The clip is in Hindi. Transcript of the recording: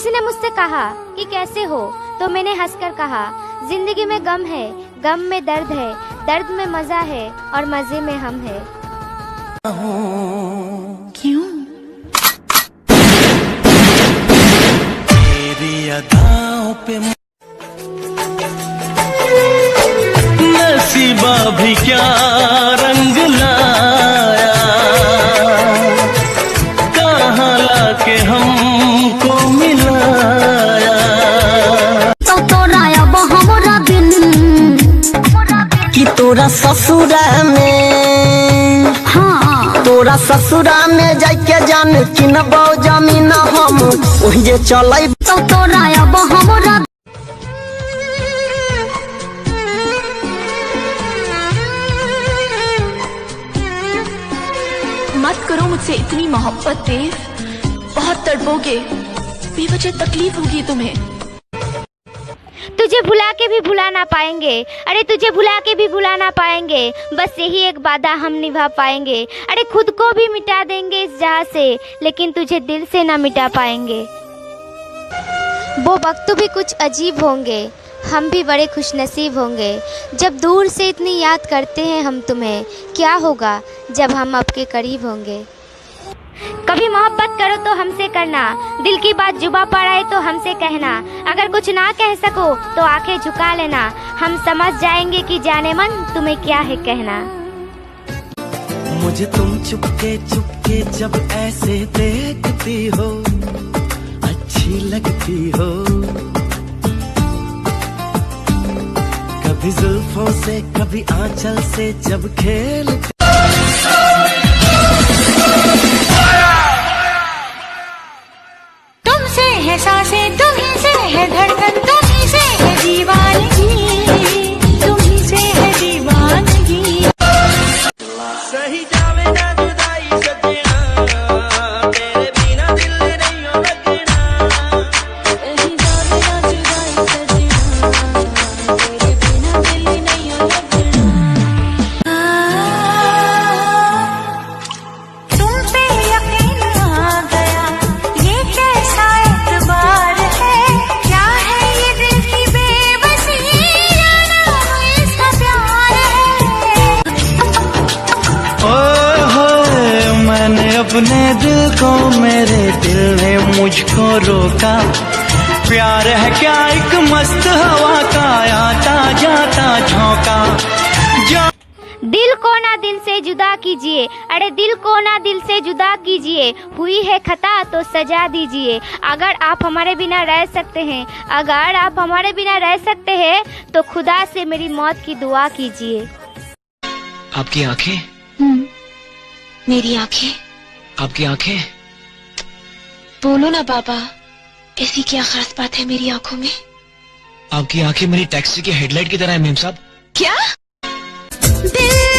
किसी ने मुझसे कहा कि कैसे हो, तो मैंने हंसकर कहा जिंदगी में गम है, गम में दर्द है, दर्द में मजा है और मजे में हम है। क्यों? तेरी अदाओं पे नसीबा भी क्या रंग लाया, कहाँ लाके हमको मिलाया। तो तोरा अब हमरा दिन कि तोरा ससुरा में, हाँ तोरा ससुरा में जाके जान किनबो जमीन हम ओहिजे चलै। तो तोरा अब हमरा मत करो मुझसे इतनी मोहब्बत देव, बहुत तड़पोगे, बेवजह तकलीफ होगी तुम्हें। तुझे भुला के भी भुला ना पाएंगे, अरे तुझे भुला के भी भुला ना पाएंगे, बस यही एक वादा हम निभा पाएंगे। अरे खुद को भी मिटा देंगे इस जहां से, लेकिन तुझे दिल से ना मिटा पाएंगे। वो वक्त भी कुछ अजीब होंगे, हम भी बड़े खुशनसीब होंगे, जब दूर से इतनी याद करते हैं हम तुम्हें। क्या होगा जब हम आपके करीब होंगे। कभी मोहब्बत करो तो हमसे करना, दिल की बात जुबा पर आए तो हमसे कहना, अगर कुछ ना कह सको तो आंखें झुका लेना, हम समझ जाएंगे कि जाने मन तुम्हें क्या है कहना। मुझे तुम चुपके चुपके जब ऐसे देखती हो, अच्छी लगती हो, कभी जुल्फों से कभी आंचल से जब खेलती। तुमसे है सांसें, तुम्हीं से है धड़कन, तुम्हीं से है दीवानगी, तुम्हीं से है दीवानगी। सही जावे ना जुदाई सजना, तेरे बिना दिल नहीं लगना। सही जावे ना जुदाई सजना, तेरे बिना दिल नहीं लगना। तुम पे यकीन आ गया, ये कैसा एतबार है, क्या है ये दिल की बेबसी, या नाम इसका प्यार है। ओए होए मैंने अपने दिल को, मेरे दिल ने मुझको रोका। प्यार है क्या एक मस्त हवा का, आता जाता झोंका। दिल को ना दिल से जुदा कीजिए, अरे दिल को ना दिल से जुदा कीजिए, हुई है खता तो सजा दीजिए। अगर आप हमारे बिना रह सकते हैं, अगर आप हमारे बिना रह सकते हैं तो खुदा से मेरी मौत की दुआ कीजिए। आपकी आंखें, मेरी आंखें, आपकी आंखें, बोलो ना बाबा, ऐसी क्या खास बात है मेरी आंखों में? आपकी आंखें मेरी टैक्सी की हेडलाइट की तरह है मेम साहब। क्या? दिल